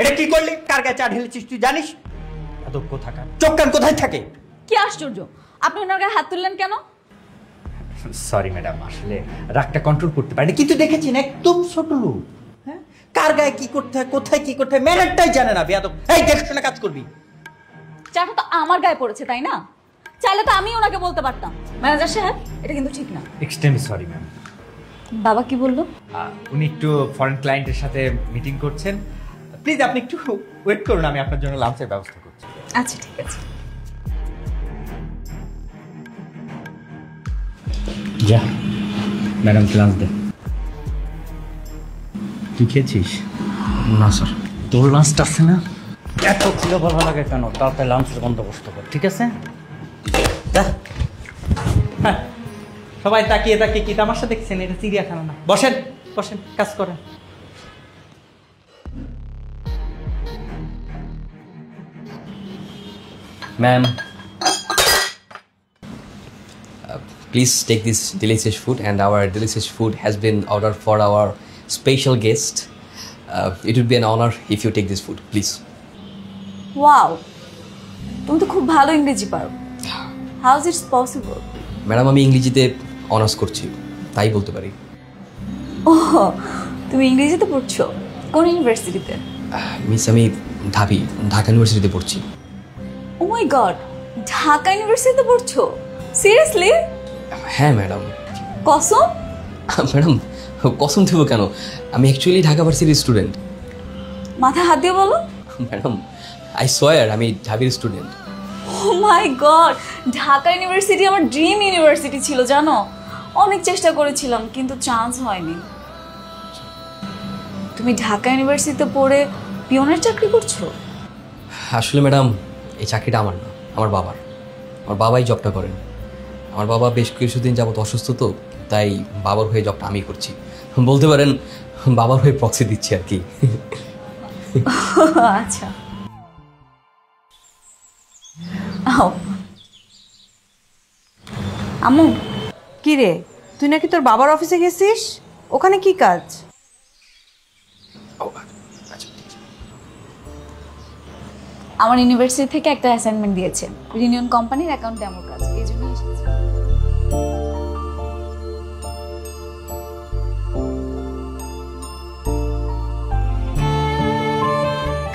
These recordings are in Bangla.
এটা কি করলি? কার গায়ে চা ঢেলেছিস তুই জানিস? এত কোথাকার চোখ কান কোথায় থাকে? কি আশ্চর্য, আপনি ওনার গায়ে হাত তুললেন কেন? সরি ম্যাডাম, আসলে রাগটা কন্ট্রোল করতে পারিনি। কিন্তু দেখেছেন একদম ছোট লোক, হ্যাঁ, কার গায়ে কি করতে হয়, কোথায় কি করতে হয় ম্যানারটাই জানে না। বেয়াদব, এই দেখশনে কাজ করবি। চাটা তো আমার গায়ে পড়েছে, তাই না? চাইলে তো আমি ওনাকে বলতে পারতাম, ম্যানেজার সাহেব এটা কিন্তু ঠিক না। Extremely sorry ma'am. বাবা কি বললো? উনি একটু ফরেন ক্লায়েন্টের সাথে মিটিং করছেন। প্লিজ আপনি একটু ওয়েট করুন, আমি আপনার জন্য লাঞ্চের ব্যবস্থা করছি। আচ্ছা ঠিক আছে। যা ম্যাডাম লাঞ্চ দে। তুই খেয়েছিস? না স্যার। তোর লাঞ্চটা আছে না, এত খিদে ভালো লাগে কেন? তাড়াতাড়ি লাঞ্চের বন্দোবস্ত কর, ঠিক আছে? হ্যাঁ, সবাই তাকিয়ে তাকিয়ে কি তামাশা দেখছেন? এটা চিড়িয়াখানা না। বসেন বসেন, কাজ করেন। Ma'am, please take this delicious food, and our delicious food has been ordered for our special guest. It would be an honor if you take this food, please. Wow, তুমি তো খুব ভালো ইংরেজি পারো। How is it's possible? Madam, আমি ইংরেজিতে অনার্স করছি, তাই বলতে পারি। ওহ, তুমি ইংরেজিতে পড়ছো? কোন ইউনিভার্সিটিতে? মিস, আমি ঢাকা ইউনিভার্সিটিতে পড়ছি। ও মাই গড, ঢাকা ইউনিভার্সিটিতে পড়ছো? সিরিয়াসলি? হ্যাঁ ম্যাডাম। কসম? ম্যাডাম, কসম দেবো কেন? আমি অ্যাকচুয়ালি ঢাকা ভার্সিটির স্টুডেন্ট। মাথায় হাত দিয়ে বলো। ম্যাডাম, আই সোয়ার আমি ঢাবির স্টুডেন্ট। ও মাই গড, ঢাকা ইউনিভার্সিটি আমার ড্রিম ইউনিভার্সিটি ছিল জানো। অনেক চেষ্টা করেছিলাম কিন্তু চান্স হয়নি। তুমি ঢাকা ইউনিভার্সিটিতে পড়ে পিয়নের চাকরি করছো? আসলে ম্যাডাম, এই চাকরিটা আমার না, আমার বাবার। আমার বাবাই জবটা করেন। আমার বাবা বেশ কিছুদিন যাবত অসুস্থ, তো তাই বাবার হয়ে জবটা আমি করছি। বলতে পারেন বাবার হয়ে প্রক্সি দিচ্ছি আর কি। আচ্ছা। আম্মু, কি রে, তুই নাকি তোর বাবার অফিসে গেছিস? ওখানে কি কাজ? আমার ইউনিভার্সিটি থেকে একটা অ্যাসাইনমেন্ট দিয়েছে, রিউনিয়ন কোম্পানির অ্যাকাউন্ট ডেমোর কাজ, এই জন্য এসেছি।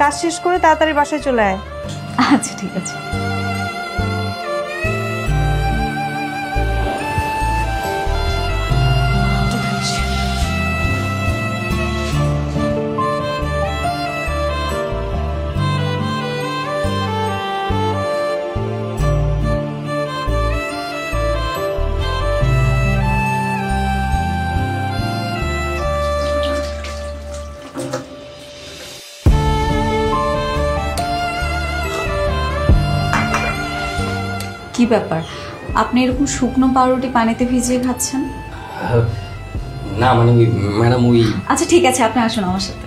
কাজ শেষ করে তাড়াতাড়ি বাসায় চলে আয়। আচ্ছা ঠিক আছে। কি ব্যাপার, আপনি এরকম শুকনো পাউরুটি পানিতে ভিজিয়ে খাচ্ছেন? না মানে ম্যাডাম ওই। আচ্ছা ঠিক আছে, আপনি আসুন আমার সাথে।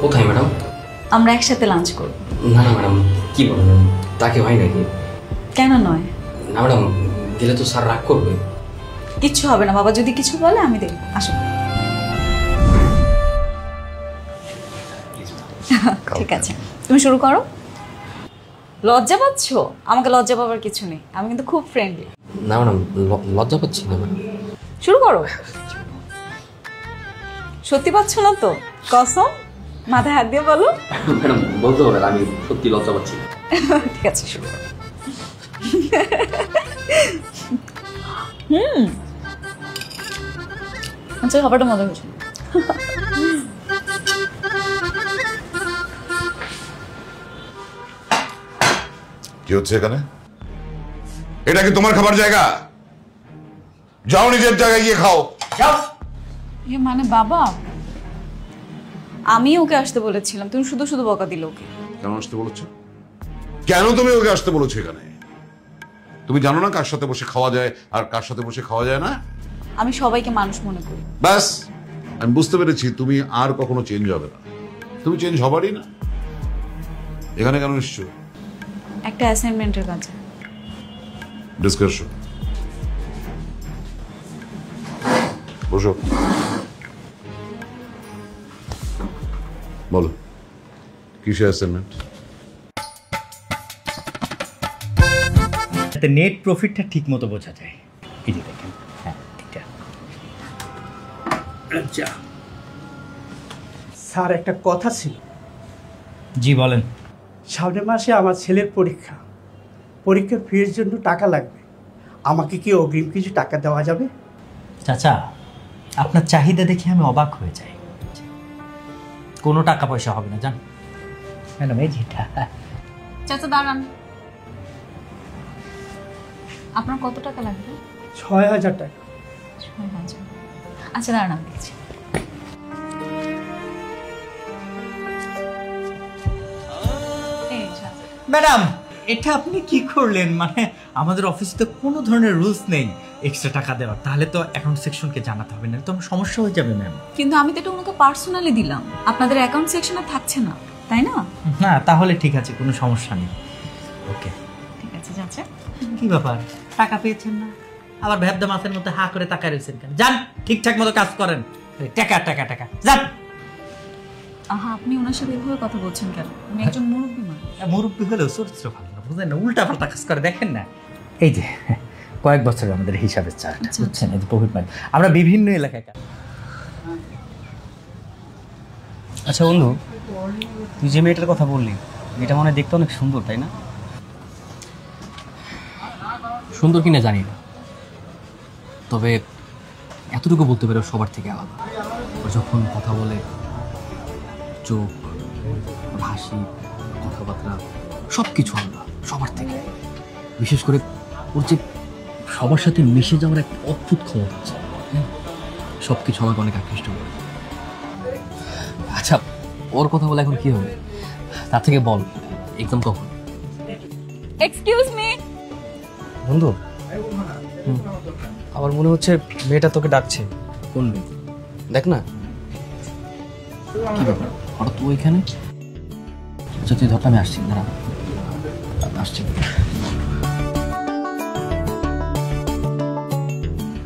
কোথায় ম্যাডাম? আমরা একসাথে লাঞ্চ করব। না না ম্যাডাম, কি বলেন, তাকে হয় নাকি? কেন নয়? না ম্যাডাম, গেলে তো স্যার রাগ করবে। কিচ্ছু হবে না, বাবা যদি কিছু বলে আমি দেখব। আসুন। ঠিক আছে, তুমি শুরু করো। লজ্জা পাচ্ছ? আমাকে লজ্জা পাবার কিছু নেই, আমি কিন্তু খুব ফ্রেন্ডলি। না ম্যাডাম, লজ্জা পাচ্ছি না ম্যাডাম। শুরু করো। সত্যি পাচ্ছ না তো? কসম, মাথায় হাত দিয়ে বলো। ম্যাডাম বলতে হবে, আমি সত্যি লজ্জা পাচ্ছি। ঠিক আছে, শুরু করো। আচ্ছা, খাবারটা মজা হয়েছে। কি হচ্ছে এখানে? এটা কি তোমার খাবার জায়গা? যাও নিজের জায়গায় গিয়ে খাও। যাও। মানে বাবা, আমি ওকে আসতে বলেছিলাম, তুমি শুধু শুধু বকা দিল ওকে। কেন আসতে বলেছো? কেন তুমি ওকে আসতে বলেছো এখানে? তুমি জানো না কার সাথে বসে খাওয়া যায় আর কার সাথে বসে খাওয়া যায় না? আমি সবাইকে মানুষ মনে করি। ব্যাস, আমি বুঝতে পেরেছি তুমি আর কখনো চেঞ্জ হবে না। তুমি চেঞ্জ হবারই না। এখানে কেন এসছো? একটা অ্যাসাইনমেন্টের কাছে। ডিসকাশন। বসো। বলো কিসে অ্যাসাইনমেন্ট? যাতে নেট প্রফিটটা ঠিক মতো বোঝা যায়। এই যে দেখেন, হ্যাঁ এটা। আচ্ছা স্যার, একটা কথা ছিল। জি বলেন। সামনের মাসে আমার ছেলের পরীক্ষা, পরীক্ষার ফির জন্য টাকা লাগবে। আমাকে কি অগ্রিম কিছু টাকা দেওয়া যাবে? চাচা, আপনার চাহিদা দেখে আমি অবাক হয়ে যাই। কোনো টাকা পয়সা হবে না, জান ম্যাডাম। এই যেটা চাচা দাঁড়ান, আপনার কত টাকা লাগবে? ৬,০০০ টাকা। ৬,০০০। আচ্ছা দাঁড়ান, আমি দেখছি। এই যে। ম্যাডাম, এটা আপনি কি করলেন? মানে আমাদের অফিসে তো কোনো ধরনের রুলস নেই এক্সট্রা টাকা দেওয়ার। তাহলে তো অ্যাকাউন্ট সেকশনকে জানাতে হবে, না তো আমার সমস্যা হয়ে যাবে ম্যাম। কিন্তু আমি তো এটা ওনাকে পার্সোনালি দিলাম, আপনাদের অ্যাকাউন্ট সেকশনে থাকছে না, তাই না? না তাহলে ঠিক আছে, কোনো সমস্যা নেই। ওকে ঠিক আছে চাচা। কি ব্যাপার, টাকা পেয়েছেন না? আবার ভ্যাবদা মাছের মধ্যে হা করে তাকায় রয়েছেন কেন? যান, ঠিকঠাক মতো কাজ করেন। টাকা টাকা টাকা, যান। আহা, আপনি ওনার সাথে এভাবে কথা বলছেন কেন? উনি একজন মুরব্বী মানুষ। মুরব্বী হলেও চরিত্র ভালো না, বুঝলেন না? উল্টা পাল্টা কাজ করে, দেখেন না। এই যে কয়েক বছর আমাদের হিসাবের চার্ট, বুঝছেন? এই যে প্রফিট মার্জিন আমরা বিভিন্ন এলাকায় আচ্ছা বন্ধু, তুই যে মেয়েটার কথা বললি, মেয়েটা মনে হয় দেখতে অনেক সুন্দর, তাই না? সুন্দর কিনা জানি না, তবে এতটুকু বলতে পারো সবার থেকে আলাদা। ও যখন কথা বলে, চোখ, হাসি, কথাবার্তা সব কিছু আলাদা সবার থেকে। বিশেষ করে ওর যে সবার সাথে মিশে যাওয়ার একটা অদ্ভুত ক্ষমতা আছে, সব কিছু আমাকে অনেক আকৃষ্ট করে। আচ্ছা, ওর কথা বলে এখন কি হবে? তার থেকে বল, এক্সাম কখন? এক্সকিউজ মি বন্ধু, আমার মনে হচ্ছে মেয়েটা তোকে ডাকছে। কোন মেয়ে? দেখ না। কি ব্যাপার, হঠাৎ তুই এখানে? আচ্ছা তুই ধরতে, আমি আসছি, দাঁড়া আসছি।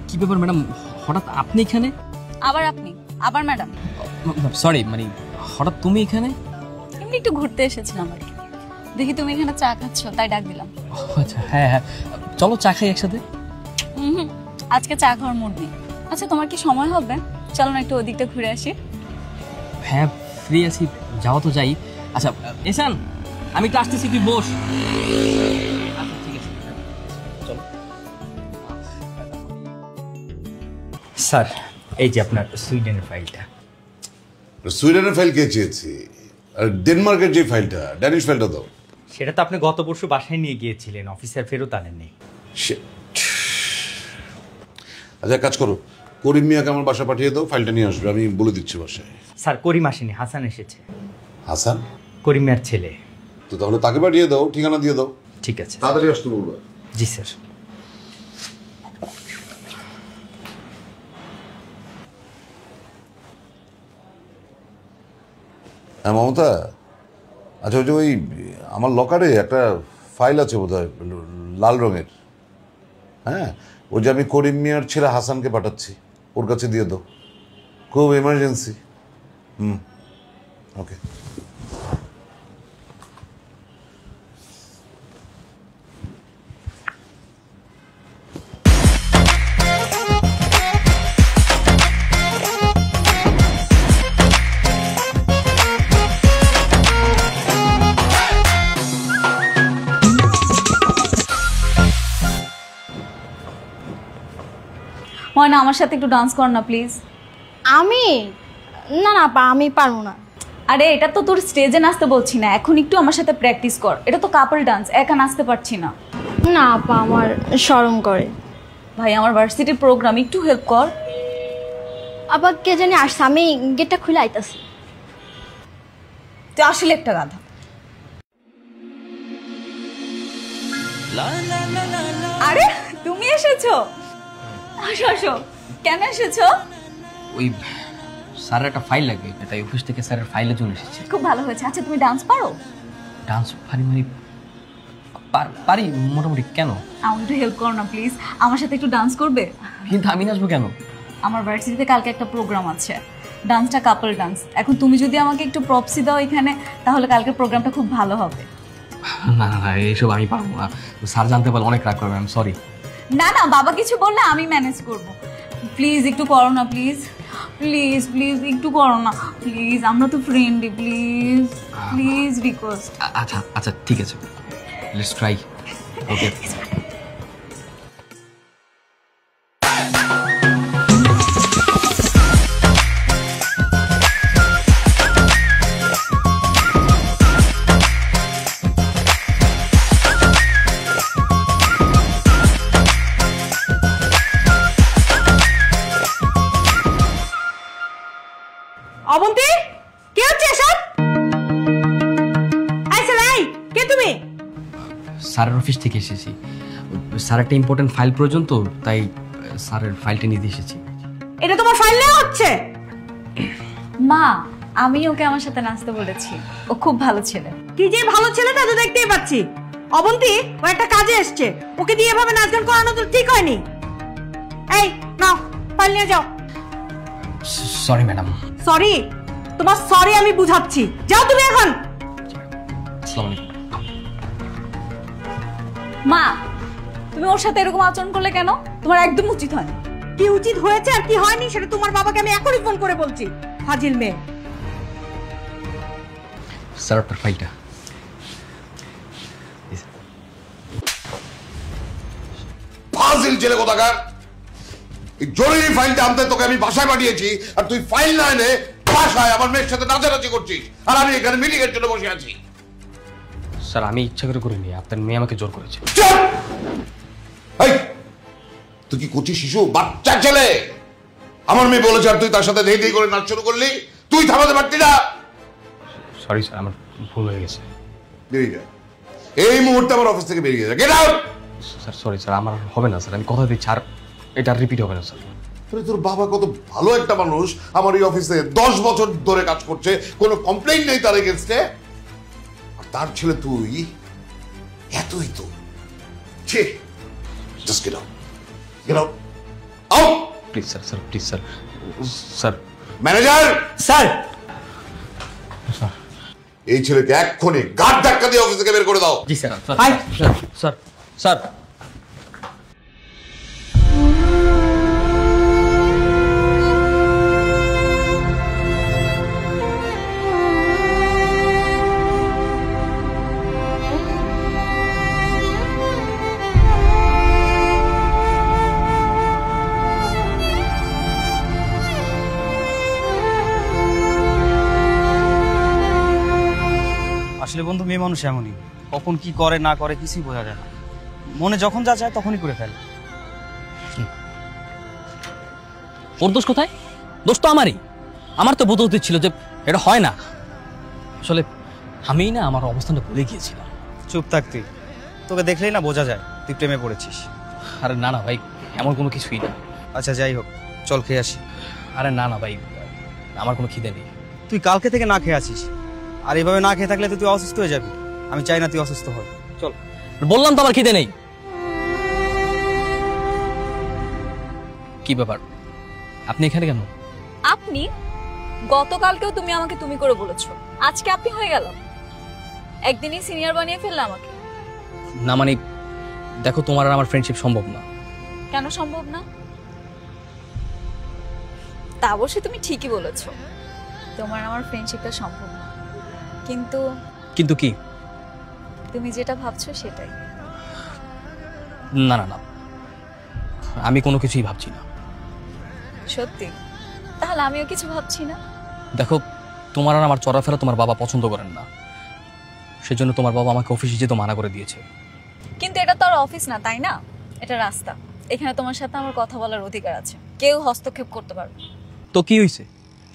কি ব্যাপার ম্যাডাম, হঠাৎ আপনি এখানে? আবার আপনি, আবার ম্যাডাম। সরি, মানে হঠাৎ তুমি এখানে? এমনি একটু ঘুরতে এসেছিলাম আর কি। দেখি তুমি এখানে চা খাচ্ছ, তাই ডাক দিলাম। আচ্ছা হ্যাঁ হ্যাঁ, চলো চা খাই একসাথে। হুম, আজকে চা খাওয়ার মুড নেই। আচ্ছা তোমার কি সময় হবে? চলো না একটু ওদিকটা ঘুরে আসি। হ্যাঁ ফ্রি আছি, যাও তো যাই। আচ্ছা এসান, আমি একটু আসতেছি, তুই বস। আচ্ছা ঠিক আছে, চলো। স্যার, এই যে আপনার সুইডেনের ফাইলটা। সুইডেনের ফাইল কে চেয়েছি? আর ডেনমার্কের যে ফাইলটা, ড্যানিশ ফাইলটা দাও। সেটা তো আপনি গত পরশু বাসায় নিয়ে গিয়েছিলেন, অফিসার ফেরত আনেননি। আচ্ছা কাজ করো, করিম মিয়াকে আমার বাসা পাঠিয়ে দাও, ফাইলটা নিয়ে আসবে, আমি বলে দিচ্ছি বাসায়। স্যার, করিম আসেনি, হাসান এসেছে। হাসান? করিম মিয়ার ছেলে। তো তাহলে তাকে পাঠিয়ে দাও, ঠিকানা দিয়ে দাও। ঠিক আছে, তাড়াতাড়ি আসতে বলবো। জি স্যার। হ্যাঁ মমতা, আচ্ছা ওই যে ওই আমার লকারে একটা ফাইল আছে বোধ হয় লাল রঙের। হ্যাঁ, ওই যে আমি করিম মিয়ার ছেলে হাসানকে পাঠাচ্ছি, ওর কাছে দিয়ে দাও, খুব এমার্জেন্সি। ওকে। ময়না, আমার সাথে একটু ডান্স কর না প্লিজ। আমি না না আপা, আমি পারবো না। আরে এটা তো তোর স্টেজে নাচতে বলছি না, এখন একটু আমার সাথে প্র্যাকটিস কর। এটা তো কাপল ডান্স, একা নাচতে পারছি না। না আপা, আমার শরম করে। ভাই, আমার ভার্সিটির প্রোগ্রাম, একটু হেল্প কর। আপা কে জানি আসছে, আমি গেটটা খুলে আইতাছি। তুই আসলে একটা গাধা। আরে তুমি এসেছো? আসো আসো। কেন এসেছো? ওই স্যারের একটা ফাইল লাগবে, তাই অফিস থেকে স্যারের ফাইলের জন্য এসেছি। খুব ভালো হয়েছে। আচ্ছা তুমি ডান্স পারো? ডান্স পারি মানে পারি মোটামুটি। কেন? আমাকে একটু হেল্প করো না প্লিজ, আমার সাথে একটু ডান্স করবে? কিন্তু আমি নাচবো কেন? আমার ভার্সিটিতে কালকে একটা প্রোগ্রাম আছে, ডান্সটা কাপল ডান্স। এখন তুমি যদি আমাকে একটু প্রপসি দাও এখানে, তাহলে কালকে প্রোগ্রামটা খুব ভালো হবে। না না না, এইসব আমি পারবো না, স্যার জানতে পারলে অনেক রাগ করবে, আমি সরি। না না, বাবা কিছু বললে আমি ম্যানেজ করব। প্লিজ একটু করো না, প্লিজ প্লিজ প্লিজ একটু করো না প্লিজ, আমরা তো ফ্রেন্ডই, প্লিজ প্লিজ রিকোয়েস্ট। আচ্ছা আচ্ছা ঠিক আছে, লেটস ট্রাই। ওকে অবন্তী, কে হচ্ছে এসব? এই কে তুমি? স্যারের অফিস থেকে এসেছি, স্যার একটা ইম্পর্টেন্ট ফাইল প্রয়োজন তো, তাই স্যারের ফাইলটা নিতে এসেছি। এটা তোমার ফাইল নেওয়া হচ্ছে? মা, আমি ওকে আমার সাথে নাচতে বলেছি, ও খুব ভালো ছেলে। কি যে ভালো ছেলে তা তো দেখতেই পাচ্ছি। অবন্তী, ও একটা কাজে এসছে, ওকে দিয়ে এভাবে নাচ গান করানো তো ঠিক হয়নি। এই নাও, ফাইল নিয়ে যাও। Sorry madam. সরি? তোমার সরি আমি বুঝাচ্ছি, যাও তুমি এখন। আসসালামু আলাইকুম। মা, তুমি ওর সাথে এরকম আচরণ করলে কেন? তোমার একদম উচিত হয়নি। কি উচিত হয়েছে আর কি হয়নি সেটা তোমার বাবাকে আমি এখনই ফোন করে বলছি। ফাজিল মেয়ে। স্যার আপনার ফাইলটা। ফাজিল ছেলে কোথাকার! এই জরুরি ফাইলটা আনতে তোকে আমি বাসায় পাঠিয়েছি, আর তুই ফাইল না এনে বাসায় আমার মেয়ের সাথে নাচানাচি করছিস, আর আমি এখানে মিটিং এর জন্য বসে আছি। স্যার আমি ইচ্ছা করে করিনি, আপনার মেয়ে আমাকে জোর করেছে। চুপ! এই, তুই কি কচি শিশু, বাচ্চা ছেলে? আমার মেয়ে বলেছে আর তুই তার সাথে ধেই ধেই করে নাচ শুরু করলি, তুই থামাতে পারতি না? সরি স্যার, আমার ভুল হয়ে গেছে। বেরিয়ে যা, এই মুহূর্তে আমার অফিস থেকে বেরিয়ে যা, get out! Sir sorry sir, আমার হবে না স্যার, আমি কথা দিচ্ছি, আর এটা রিপিট হবে না স্যার। তোর বাবা কত ভালো একটা মানুষ, আমার এই অফিসে 10 বছর ধরে কাজ করছে, কোনো কমপ্লেইন নেই তার এগেইনস্টে, আর তার ছেলে তুই এতই তো। ছি, just get out, get out, out! Please sir, sir please sir, sir. Manager sir, এই ছেলেকে এক্ষুনি গাড় ধাক্কা দিয়ে অফিস থেকে বের করে দাও। জি sir. Hi. Sir sir sir. আসলে বন্ধু, মেয়ে মানুষ এমনই, কখন কি করে না করে কিছুই বোঝা যায় না, মনে যখন যা চায় তখনই করে ফেলে। ওর দোষ কোথায়? দোষ তো আমারই। আমার তো বোঝা উচিত ছিল যে এটা হয় না। আসলে আমি না আমার অবস্থানটা ভুলে গিয়েছিলাম। চুপ থাকতি, তোকে দেখলেই না বোঝা যায় তুই প্রেমে পড়েছিস। আরে না না ভাই, এমন কোনো কিছুই না। আচ্ছা যাই হোক, চল খেয়ে আসি। আরে না না ভাই, আমার কোনো খিদে নেই। তুই কালকে থেকে না খেয়ে আছিস, আর এভাবে না খেয়ে থাকলে তো তুই অসুস্থ হয়ে যাবি। আমি চাই না তুই অসুস্থ হই। চল। বললাম তো আমার খিদে নেই। কি ব্যাপার, আপনি এখানে কেন? আপনি? গতকালকেও তুমি আমাকে তুমি করে বলেছো, আজকে আপনি হয়ে গেল। একদিনই সিনিয়র বানিয়ে ফেললে আমাকে। না মানে দেখো, তোমার আর আমার ফ্রেন্ডশিপ সম্ভব না। কেন সম্ভব না? তা অবশ্যই তুমি ঠিকই বলেছো, তোমার আমার ফ্রেন্ডশিপটা সম্ভব না, কিন্তু কিন্তু কি? তুমি যেটা ভাবছো সেটাই। না না না, আমি কোনো কিছুই ভাবছি না। সত্যি? তাহলে আমিও কিছু ভাবছি না। দেখো, তোমার আর আমার চলাফেরা তোমার বাবা পছন্দ করেন না, সেজন্য তোমার বাবা আমাকে অফিসে যেতে মানা করে দিয়েছে। কিন্তু এটা তো আর অফিস না, তাই না? এটা রাস্তা। এখানে তোমার সাথে আমার কথা বলার অধিকার আছে, কেউ হস্তক্ষেপ করতে পারবে। তো কি হয়েছে?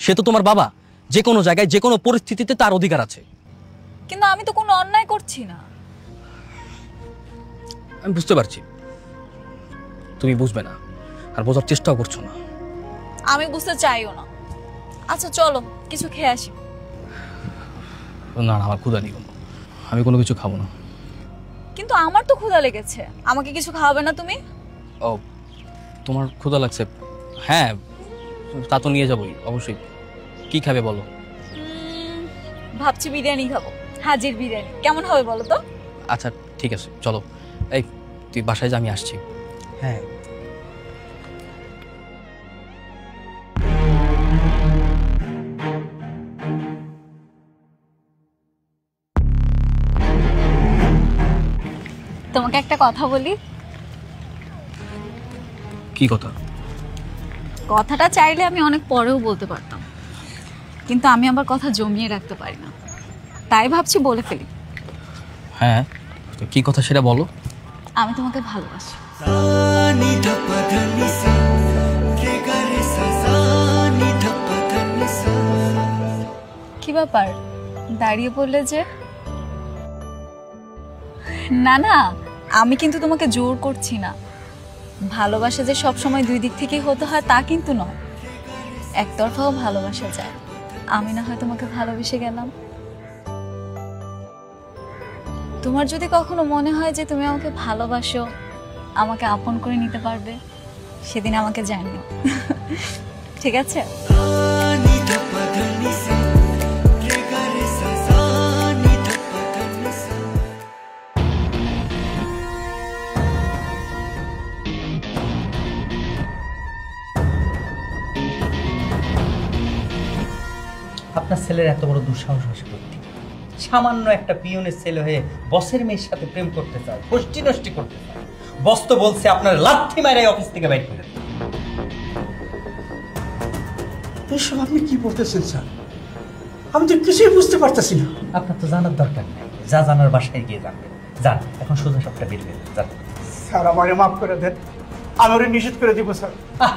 সে তো তোমার বাবা, যে কোনো জায়গায় যে কোনো পরিস্থিতিতে তার অধিকার আছে। কিন্তু আমি তো কোনো অন্যায় করছি না। আমি বুঝতে পারছি, তুমি বুঝবে না আর বোঝার চেষ্টাও করছো না। আমি বুঝতে চাইও না। আচ্ছা চলো কিছু খেয়ে আসি। না না, আমার ক্ষুধা নেই, আমি কোনো কিছু খাবো না। কিন্তু আমার তো ক্ষুধা লেগেছে, আমাকে কিছু খাওয়াবে না তুমি? ও, তোমার ক্ষুধা লাগছে? হ্যাঁ, তা তো নিয়ে যাবোই অবশ্যই। কি খাবে বলো? ভাবছি বিরিয়ানি খাবো, হাজির বিরিয়ানি। কেমন হবে বলো তো? আচ্ছা ঠিক আছে, চলো। এই তুই বাসায় যা, আমি আসছি। হ্যাঁ, তোমাকে একটা কথা বলি। কি কথা? কথাটা চাইলে আমি অনেক পরেও বলতে পারতাম, কিন্তু আমি আবার কথা জমিয়ে রাখতে পারি না, তাই ভাবছি বলে ফেলি। হ্যাঁ, তো কি কথা সেটা বলো। আমি তোমাকে ভালোবাসি। কি ব্যাপার, দাঁড়িয়ে পড়লে যে? না না, আমি কিন্তু তোমাকে জোর করছি না। ভালোবাসা যে সব সময় দুই দিক থেকেই হতে হয় তা কিন্তু নয়, একতরফাও ভালোবাসা যায়। আমি না হয় তোমাকে ভালোবেসে গেলাম, তোমার যদি কখনো মনে হয় যে তুমি আমাকে ভালোবাসো, আমাকে আপন করে নিতে পারবে, সেদিন আমাকে জানিও। ঠিক আছে? আপনার ছেলের এত বড় দুঃসাহস হয়েছে করতে, সামান্য একটা পিয়নের ছেলে হয়ে বসের মেয়ের সাথে প্রেম করতে চায়, গোষ্ঠী নষ্টি করতে চায়। বস তো বলছে আপনার লাথি মারাই অফিস থেকে বাইর করে দেবে। এসব আপনি কি বলতেছেন স্যার? আমি তো কিছুই বুঝতে পারতেছি না। আপনার তো জানার দরকার নেই, যা জানার বাসায় গিয়ে জানবেন। যান, এখন সোজা সবটা বের করে যান। স্যার আমাকে মাফ করে দেন, আমি ওরে নিষেধ করে দিব স্যার।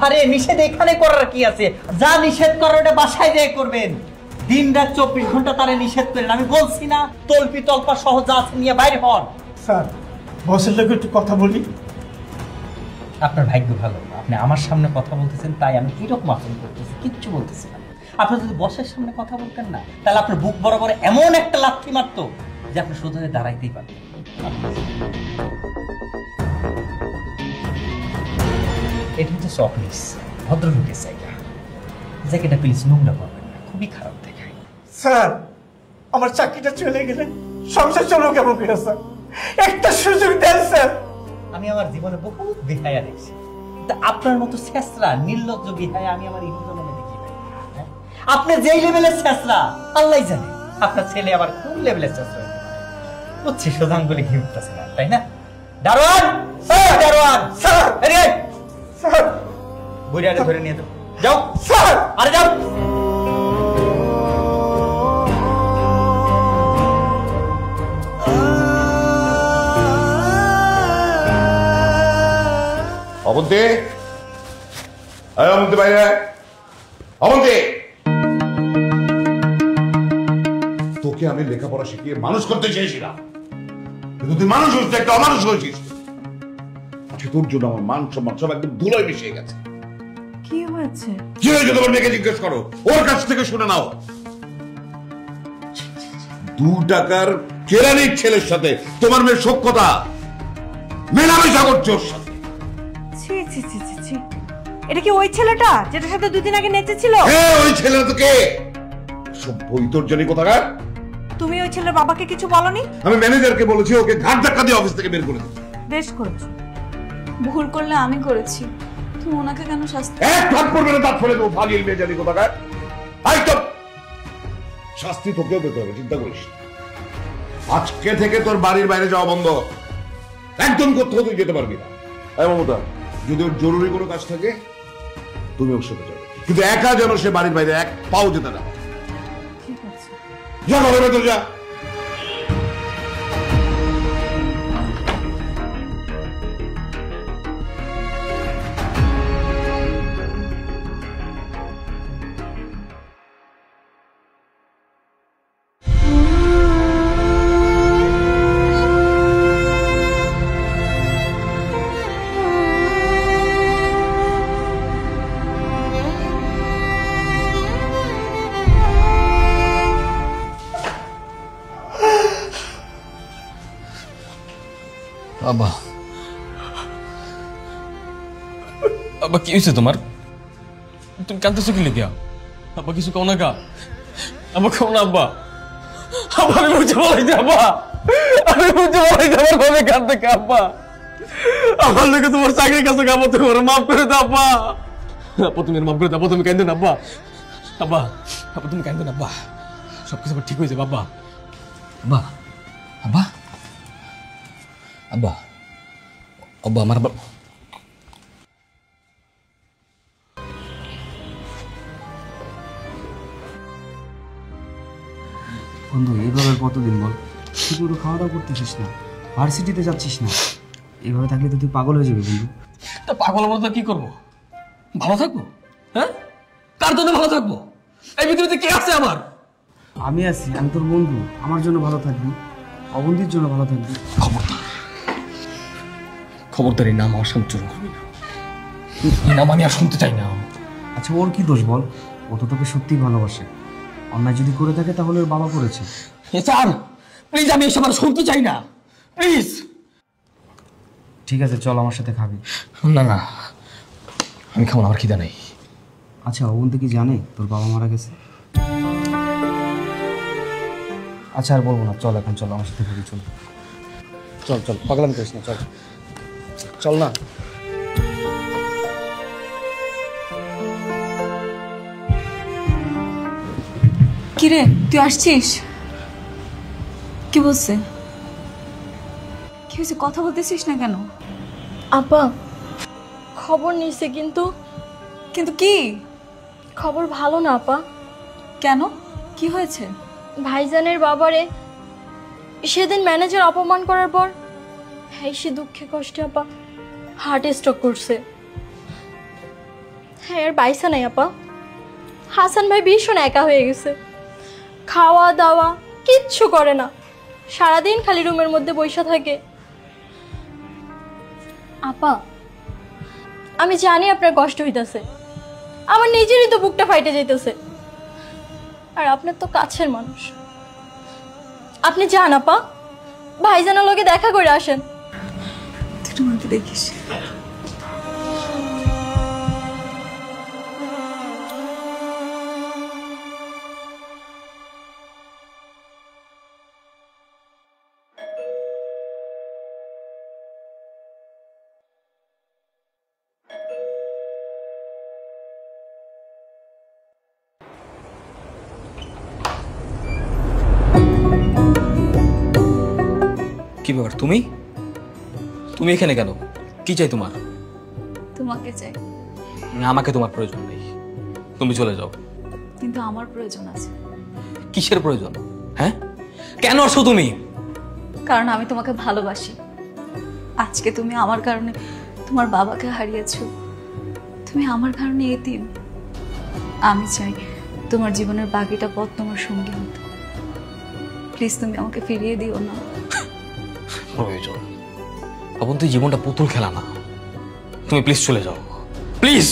আরে নিষেধ এখানে করার কি আছে? যা নিষেধ করার ওটা বাসায় যেয়ে করবেন। দিন রাত 24 ঘন্টা তারা নিষেধ করেন। আমি বলছি না, তল্পি তল্পা সহ যা আছে নিয়ে বাইরে হন। স্যার বসের লোক একটু কথা বলি। আপনার ভাগ্য ভালো, আপনি আমার সামনে কথা বলতেছেন, তাই আমি কিরকম আচরণ করতেছি কিচ্ছু বলতেছি না। আপনি যদি বসের সামনে কথা বলতেন না, তাহলে আপনার বুক বরাবর এমন একটা লাথি মারতো যে আপনি সোজা হয়ে দাঁড়াইতেই পারতেন। এটা হচ্ছে অফিস, ভদ্রলোকের জায়গা। জায়গাটা প্লিজ নোংরা করবেন না, খুবই খারাপ দেখায়। স্যার আমার চাকরিটা চলে গেলে সংসার চলো কেমন করে স্যার? একটা সুযোগ দেন স্যার। আমি আমার জীবনে বহুত বিহায়া দেখছি, তা আপনার মতো ছেঁচড়া নির্লজ্জ বিহায়া আমি আমার ইহুজনে দেখি নাই। হ্যাঁ? আপনি যেই লেভেলের ছেঁচড়া আল্লাহ জানে, আপনার ছেলে আবার কোন লেভেলের ছেঁচড়া হতে পারে। বুঝছি, সোধান বলে ঘি উঠতেছে না, তাই না? দারোয়ান, দারোয়ান স্যার, স্যার বুড়িয়ারে ধরে নিয়ে যাও। যাও স্যার, আরে যাও। অবন্তি, অবন্তি বাইরে, অবন্তি। তোকে আমি লেখাপড়া শিখিয়ে মানুষ করতে চেয়েছিলাম, কিন্তু তুই মানুষ হচ্ছে একটা অমানুষ হয়েছিস। আজকে তোর জন্য আমার মান সম্মান সব একদম ধুলোয় মিশিয়ে গেছে। কি হয়েছে? কি হয়েছে তোমার মেয়েকে জিজ্ঞেস করো, ওর কাছ থেকে শুনে নাও। 2 টাকার কেরানির ছেলের সাথে তোমার মেয়ের সখ্যতা, মেলামেশা করছে ওর সাথে। ছি ছি ছি ছি ছি, এটা কি ওই ছেলেটা যেটার সাথে 2 দিন আগে নেচেছিল? হ্যাঁ ওই ছেলে তো। কে? সব বৈতর্জনী কোথাকার। তুমি ওই ছেলের বাবাকে কিছু বলনি? আমি ম্যানেজারকে বলেছি ওকে ঘাট ধাক্কা দিয়ে অফিস থেকে বের করে দিতে। বেশ করেছো। ভুল করলে আমি করেছি, তুমি ওনাকে কেন শাস্তি? এক ভাগ করবে না, তার ফলে তো ফাজিল মেজালি কোথাকার। আইটম শাস্তি তোকেও পেতে হবে, চিন্তা করিস। আজকে থেকে তোর বাড়ির বাইরে যাওয়া বন্ধ, একদম কোথাও তুই যেতে পারবি না। মমতা, যদি ওর জরুরি কোনো কাজ থাকে তুমি ওর সাথে যাবে, কিন্তু একা যেন সে বাড়ির বাইরে এক পাও যেতে না। ঠিক আছে, যা ঘরের ভেতর যা। বাবা, বাবা কি হয়েছে তোমার? তুমি কাঁদতেছো কি লিখিয়া? আব্বা কিছু কও না কা? আব্বা কও না আব্বা। আব্বা আমি বুঝতে পারছি আব্বা, আমি বুঝতে পারছি আমার ভাবে কাঁদতে কে আব্বা। আমার লোকে তোমার চাকরির কাছে আব্বা তোমার মাফ করে দাও আব্বা। আব্বা তুমি মাফ করে দাও আব্বা, তুমি কাঁদো না আব্বা। আব্বা আব্বা তুমি কাঁদো না আব্বা, সবকিছু আবার ঠিক হয়ে যাবে আব্বা। আব্বা আব্বা আব্বা আব্বা আমার আব্বা। বন্ধু এইভাবে কতদিন বল? তুই পুরো খাওয়া দাওয়া করতেছিস না, ভার্সিটিতে যাচ্ছিস না, এইভাবে থাকলে তো তুই পাগল হয়ে যাবে বন্ধু। তা পাগল আমরা কি করবো? ভালো থাকবো? হ্যাঁ, কার জন্য ভালো থাকবো? এই পৃথিবীতে কে আছে আমার? আমি আছি, আমি তোর বন্ধু, আমার জন্য ভালো থাকবি, অবন্তীর জন্য ভালো থাকবি। খবরদার এই নাম আমার সামনে চুরি করবি না, এই নাম আমি আর শুনতে চাই না। আচ্ছা ওর কি দোষ বল? ও তো তোকে সত্যিই ভালোবাসে, অন্যায় যদি করে থাকে তাহলে ওর বাবা করেছে। স্যার প্লিজ, আমি এসব আর শুনতে চাই না, প্লিজ। ঠিক আছে চল আমার সাথে খাবি। না না আমি খাবো না, আমার খিদা নেই। আচ্ছা অবন্তী কি জানে তোর বাবা মারা গেছে? আচ্ছা আর বলবো না, চল এখন চল আমার সাথে খাবি, চল চল চল, পাগলাম করিস না, চল চল না। কিরে তুই আসছিস? কি বলছে? কি হয়েছে, কথা বলতেছিস না কেন? আপা খবর নিছে, কিন্তু কিন্তু কি খবর ভালো না আপা। কেন, কি হয়েছে? ভাইজানের বাবারে সেদিন ম্যানেজার অপমান করার পর হ্যাঁ সে দুঃখে কষ্টে আপা হার্ট স্ট্রোক করছে। হ্যাঁ আর বাইসা নাই আপা, হাসান ভাই ভীষণ একা হয়ে গেছে, খাওয়া দাওয়া কিচ্ছু করে না, সারাদিন খালি রুমের মধ্যে বসে থাকে। আপা আমি জানি আপনার কষ্ট হইতেছে, আমার নিজেরই তো বুকটা ফাইটে যাইতেছে, আর আপনার তো কাছের মানুষ, আপনি যান আপা, ভাইজানের লগে দেখা করে আসেন। তুই তোমাকে দেখিস। কি ব্যাপার, তুমি তুমি এখানে কেন? কি চাই তোমার? তোমাকে চাই। আমাকে তোমার প্রয়োজন নেই, তুমি চলে যাও। কিন্তু আমার প্রয়োজন আছে। কিসের প্রয়োজন? হ্যাঁ, কেন আসো তুমি? কারণ আমি তোমাকে ভালোবাসি। আজকে তুমি আমার কারণে তোমার বাবাকে হারিয়েছো, তুমি আমার কারণে এতিম। আমি চাই তোমার জীবনের বাকিটা পথ তোমার সঙ্গী হতো। প্লিজ তুমি আমাকে ফিরিয়ে দিও না। প্রয়োজন? অবন্তী জীবনটা পুতুল খেলা না, তুমি প্লিজ চলে যাও, প্লিজ।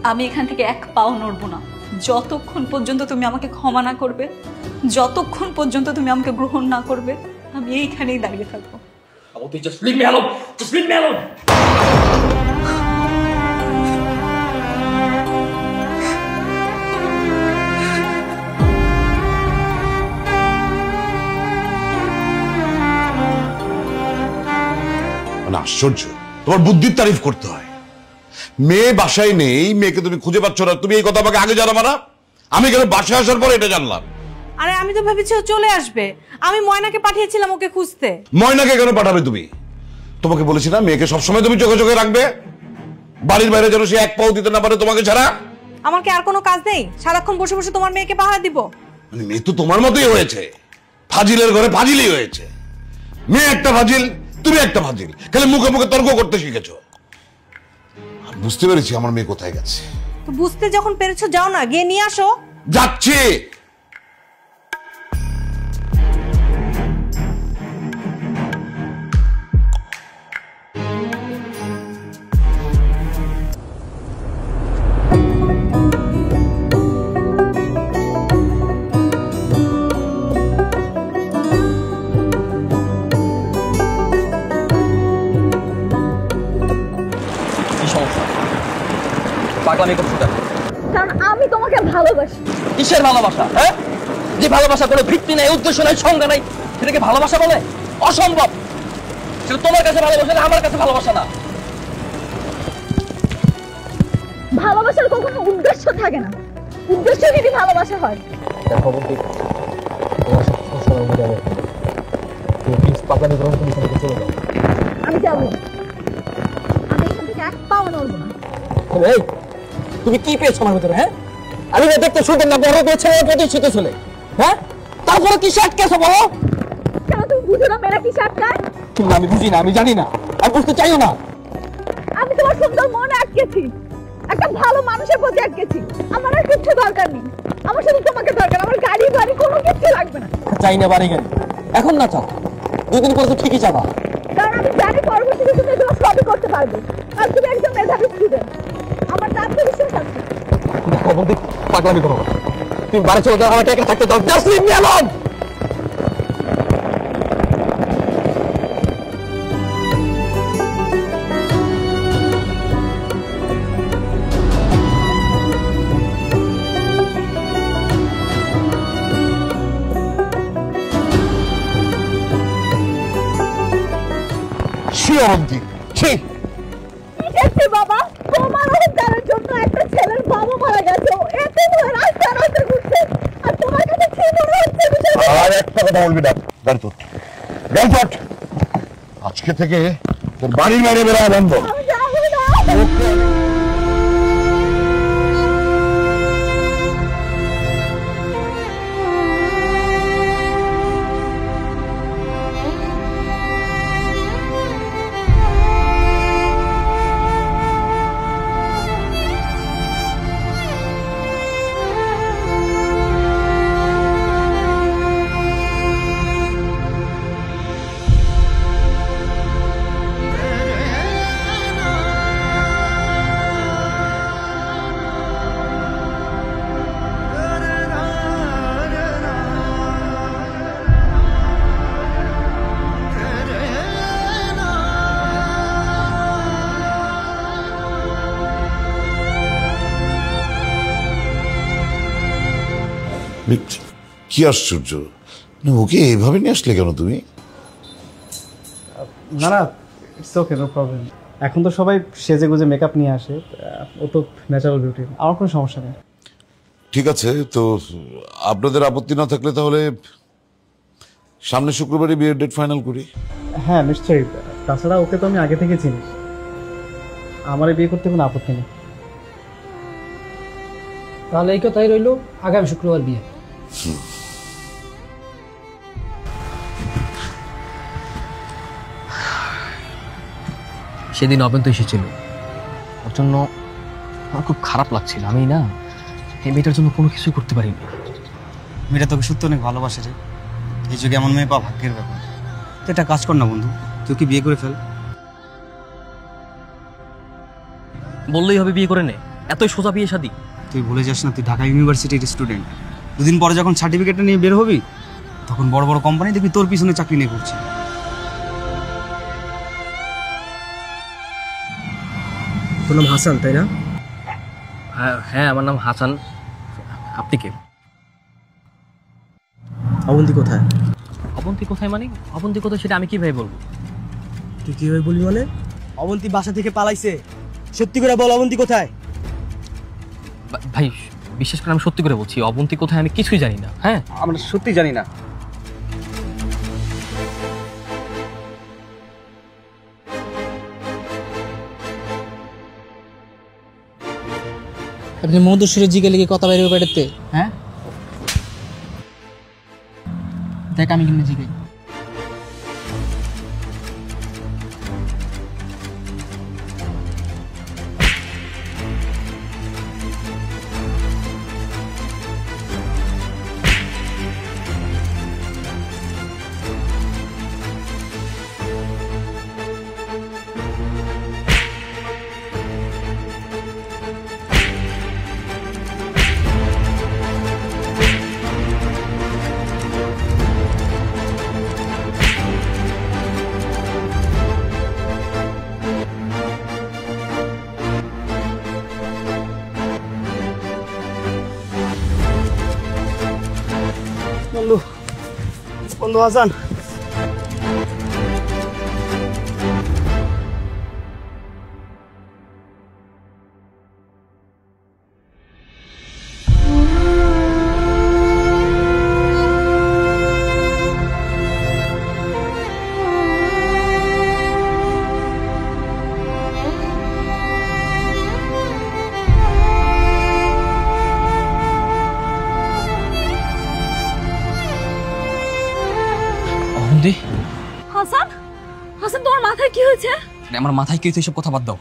আমি এখান থেকে এক পাও নড়বো না যতক্ষণ পর্যন্ত তুমি আমাকে ক্ষমা না করবে, যতক্ষণ পর্যন্ত তুমি আমাকে গ্রহণ না করবে, আমি এইখানেই দাঁড়িয়ে থাকবো। Avanti just leave me alone, just leave me alone. আশ্চর্য, তোমার বুদ্ধির তারিফ করতে হয়। মেয়ে বাসায় নেই, মেয়েকে তুমি খুঁজে পাচ্ছ না, তুমি এই কথা আমাকে আগে জানাবা না? আমি কেন বাসায় আসার পর এটা জানলাম? আরে আমি তো ভেবেছি ও চলে আসবে, আমি ময়নাকে পাঠিয়েছিলাম ওকে খুঁজতে। ময়নাকে কেন পাঠাবে তুমি? তোমাকে বলেছি না মেয়েকে সবসময় তুমি চোখে চোখে রাখবে, বাড়ির বাইরে যেন সে এক পাও দিতে না পারে তোমাকে ছাড়া। আমার কি আর কোনো কাজ নেই সারাক্ষণ বসে বসে তোমার মেয়েকে পাহারা দিব? মানে মেয়ে তো তোমার মতোই হয়েছে, ফাজিলের ঘরে ফাজিলই হয়েছে। মেয়ে একটা ফাজিল, তুমি একটা ফাজিল, খালি মুখে মুখে তর্ক করতে শিখেছো। বুঝতে পেরেছি আমার মেয়ে কোথায় গেছে। তো বুঝতে যখন পেরেছো যাও না, গিয়ে নিয়ে আসো। যাচ্ছি। কি সমস্যা? পাগলামি করছো কেন? কারণ আমি তোমাকে ভালোবাসি। কিসের ভালোবাসা? হ্যাঁ, যে ভালোবাসা কোনো ভিত্তি নাই, উদ্দেশ্য নাই, সংজ্ঞা নাই, সেটাকে ভালোবাসা বলে? অসম্ভব। সেটা তোমার কাছে ভালোবাসা না, আমার কাছে ভালোবাসা না। ভালোবাসার কখনো উদ্দেশ্য থাকে না, উদ্দেশ্য যদি ভালোবাসা হয়। দেখো বন্ধু, তোমার সাথে সবসময় মজা হবে। তুমি প্লিজ পাগলামি করো, তুমি এখান থেকে চলে যাও। আমি যাবো, আমি এখান থেকে এক পাও নড়বো না। এই, তুমি কি পেয়েছো আমার ভিতরে? হ্যাঁ, আমি না দেখতে শুনতেন না, বড় পেয়েছে, প্রতিষ্ঠিত ছেলে। হ্যাঁ, তারপরে কি আটকেছো বলো? কেন তুমি বুঝো না মেয়েরা কি আটকায়? আমি বুঝি না, আমি জানি না, আমি বুঝতে চাইও না। আমি তোমার সুন্দর মনে আটকেছি, একটা ভালো মানুষের প্রতি আটকেছি। আমার আর কিছু দরকার নেই, আমার শুধু তোমাকে দরকার। আমার গাড়ি বাড়ি কোনো কিছু লাগবে না। চাই না বাড়ি গাড়ি, এখন না চাও, দুদিন পরে তো ঠিকই যাবা। কারণ আমি জানি পরবর্তীতে তুমি এগুলো সবই করতে পারবে, আর তুমি একজন মেধাবী স্টুডেন্ট। আমার তো আত্মবিশ্বাস আছে। দেখো বন্ধু, পাগলামি করো, তুমি বাড়ি চলে যাও, আমাকে একা থাকতে দাও। Just leave me alone. বাবা, তোমার অহংকারের জন্য একটা ছেলের বাবা মারা গেছে, এত রাস্তায় রাস্তায় ঘুরছে, আর তোমার কাছে কি মনে হচ্ছে? আর একটা কথা বলবি না, গাড়ি তোর, গাড়ি তোর। আজকে থেকে তোর বাড়ির বাইরে বেরোয় বন্ধ। আমি যাবো না। কি আশ্চর্য, না ওকে এভাবে নিয়ে আসলে কেন তুমি? না না, ইটস ওকে, নো প্রবলেম। এখন তো সবাই সেজে গুজে মেকআপ নিয়ে আসে, ও তো ন্যাচারাল বিউটি, আমার কোনো সমস্যা নেই। ঠিক আছে, তো আপনাদের আপত্তি না থাকলে তাহলে সামনে শুক্রবারই বিয়ের ডেট ফাইনাল করি। হ্যাঁ নিশ্চয়ই, তাছাড়া ওকে তো আমি আগে থেকে চিনি, আমার বিয়ে করতে কোনো আপত্তি নেই। তাহলে এই কথাই রইল, আগামী শুক্রবার বিয়ে। সেদিন অবেন তো এসেছিল, ওর জন্য আমার খুব খারাপ লাগছিল। আমি না এই মেয়েটার জন্য কোনো কিছু করতে পারিনি। মেয়েটা তোকে সত্যি অনেক ভালোবাসে রে, এই যুগে এমন মেয়ে পাওয়া ভাগ্যের ব্যাপার। তো একটা কাজ কর না বন্ধু, তুই কি বিয়ে করে ফেল। বললেই হবে বিয়ে করে নে, এতই সোজা বিয়ে শাদী? তুই ভুলে যাস না, তুই ঢাকা ইউনিভার্সিটির স্টুডেন্ট। দুদিন পরে যখন সার্টিফিকেটটা নিয়ে বের হবি, তখন বড় বড় কোম্পানি দেখবি তোর পিছনে চাকরি নিয়ে করছে। তোর নাম হাসান, তাই না? হ্যাঁ, আমার নাম হাসান। আপনি কে? অবন্তী কোথায়? অবন্তী কোথায় মানে? অবন্তী কোথায় সেটা আমি কিভাবে বলবো? তুই কিভাবে বলবি মানে? অবন্তী বাসা থেকে পালাইছে, সত্যি করে বল অবন্তী কোথায়? ভাই বিশ্বাস করে আমি সত্যি করে বলছি, অবন্তী কোথায় আমি কিছুই জানি না। হ্যাঁ, আমরা সত্যি জানি না। আপনি মধুসূরের জিগে লেগে কথা বাইরে বেড়াতে? হ্যাঁ দেখ আমি কিন্তু জিগাই। বন্ধু বন্ধু হাসান, হাসান, হাসান তোমার মাথায় কি হয়েছে? আমার মাথায় কি হয়েছে এসব কথা বাদ দাও।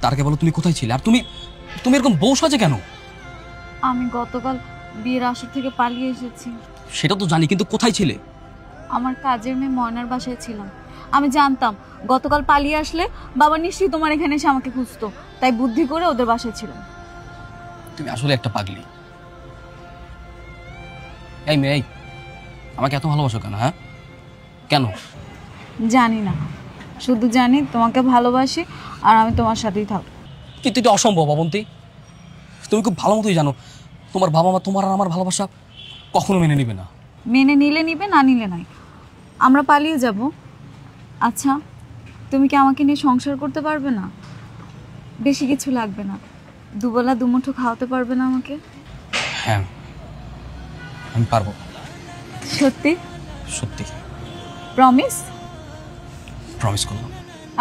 তার আগে বলো তুমি কোথায় ছিলে, আর তুমি তুমি এরকম বউ সাজে কেন? আমি গতকাল বিয়ের আসর থেকে পালিয়ে এসেছি। সেটা তো জানি, কিন্তু কোথায় ছিলে? আমার কাজের মেয়ে ময়নার বাসায় ছিলাম। আমি জানতাম গতকাল পালিয়ে আসলে বাবা নিশ্চয়ই তোমার এখানে এসে আমাকে খুঁজতো, তাই বুদ্ধি করে ওদের বাসায় ছিলাম। তুমি আসলে একটা পাগলি। এই মেয়ে, আমাকে এত ভালোবাসো কেন? হ্যাঁ কেন? জানি না, শুধু জানি তোমাকে ভালোবাসি আর আমি তোমার সাথেই থাকবো। কিন্তু এটা অসম্ভব অবন্তী। তুমি খুব ভালো মতোই জানো তোমার বাবা মা তোমার আর আমার ভালোবাসা কখনো মেনে নিবে না। মেনে নিলে নিবে, না নিলে নাই। আমরা পালিয়ে যাব। আচ্ছা, তুমি কি আমাকে নিয়ে সংসার করতে পারবে না? বেশি কিছু লাগবে না, দুবেলা দুমুঠো খাওয়াতে পারবে না আমাকে? হ্যাঁ আমি পারবো। সত্যি? সত্যি প্রমিস? প্রমিস করলাম।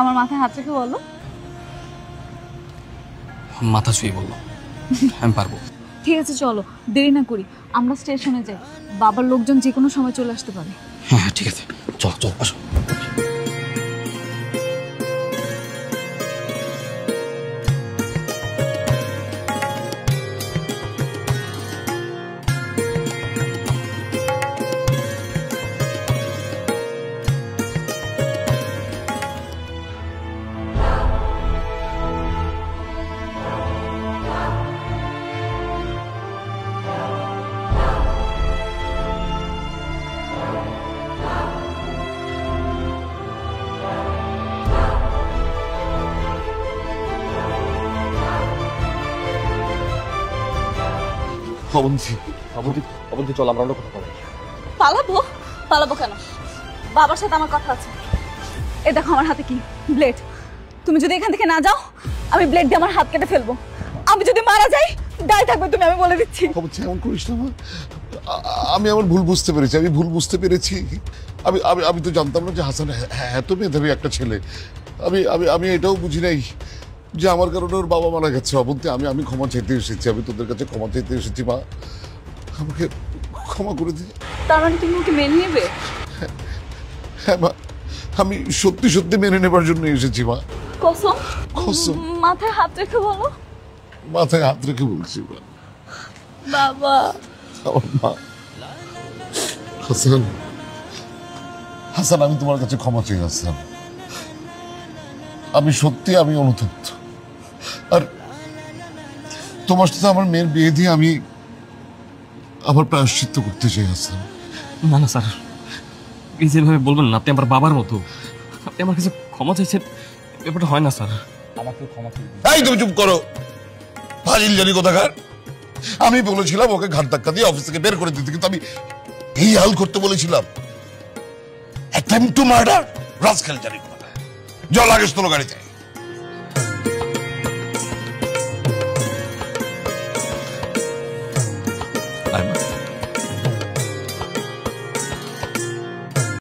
আমার মাথায় হাত রেখে বলো। মাথা ছুঁয়ে বললো আমি পারবো। ঠিক আছে, চলো দেরি না করি, আমরা স্টেশনে যাই। বাবার লোকজন যে কোনো সময় চলে আসতে পারে। হ্যাঁ ঠিক আছে, চলো চলো আসো। অবন্তী চল আমরা অন্য কথা বলি। পালাবো? পালাবো কেন? বাবার সাথে আমার কথা আছে। এ দেখো আমার হাতে কি, ব্লেড। তুমি যদি এখান থেকে না যাও, আমি ব্লেড দিয়ে আমার হাত কেটে ফেলবো। আমি যদি মারা যাই, দায় থাকবে তুমি, আমি বলে দিচ্ছি। এমন করিস না মা। আমি আমার ভুল বুঝতে পেরেছি, আমি ভুল বুঝতে পেরেছি। আমি আমি আমি তো জানতাম না যে হাসান এত মেধাবী একটা ছেলে। আমি আমি আমি এটাও বুঝি নাই যে আমার কারণে ওর বাবা মারা গেছে। অবন্তি, আমি আমি ক্ষমা চাইতে এসেছি, আমি তোদের কাছে ক্ষমা চাইতে এসেছি মা, আমাকে ক্ষমা করে দিই। তার মানে তুমি ওকে মেনে নেবে? হ্যাঁ মা, আমি সত্যি সত্যি মেনে নেবার জন্য এসেছি মা। কসম? কসম। মাথায় হাত রেখে বলো। মাথায় হাত রেখে বলছি মা। বাবা। আমার মা। হাসান, হাসান আমি তোমার কাছে ক্ষমা চাই হাসান। আমি সত্যি আমি অনুতপ্ত। আর তোমার সাথে আমার মেয়ের বিয়ে দিয়ে আমি আমার প্রায়শ্চিত্ত করতে চাই হাসান। না না স্যার, প্লিজ এভাবে বলবেন না। আপনি আমার বাবার মতো, আপনি আমার কাছে ক্ষমা চাইছেন, ব্যাপারটা হয় না স্যার। আমাকে ক্ষমা করে দিন। এই তুমি চুপ করো, ফাজিল জানি কোথাকার। আমি বলেছিলাম ওকে ঘাট ধাক্কা দিয়ে অফিস থেকে বের করে দিতে, কিন্তু আমি এই হাল করতে বলেছিলাম। অ্যাটেম্পট টু মার্ডার, রাজখাল জানি কোথাকার। জল লাগেজ তোলো গাড়িতে। আয় মা।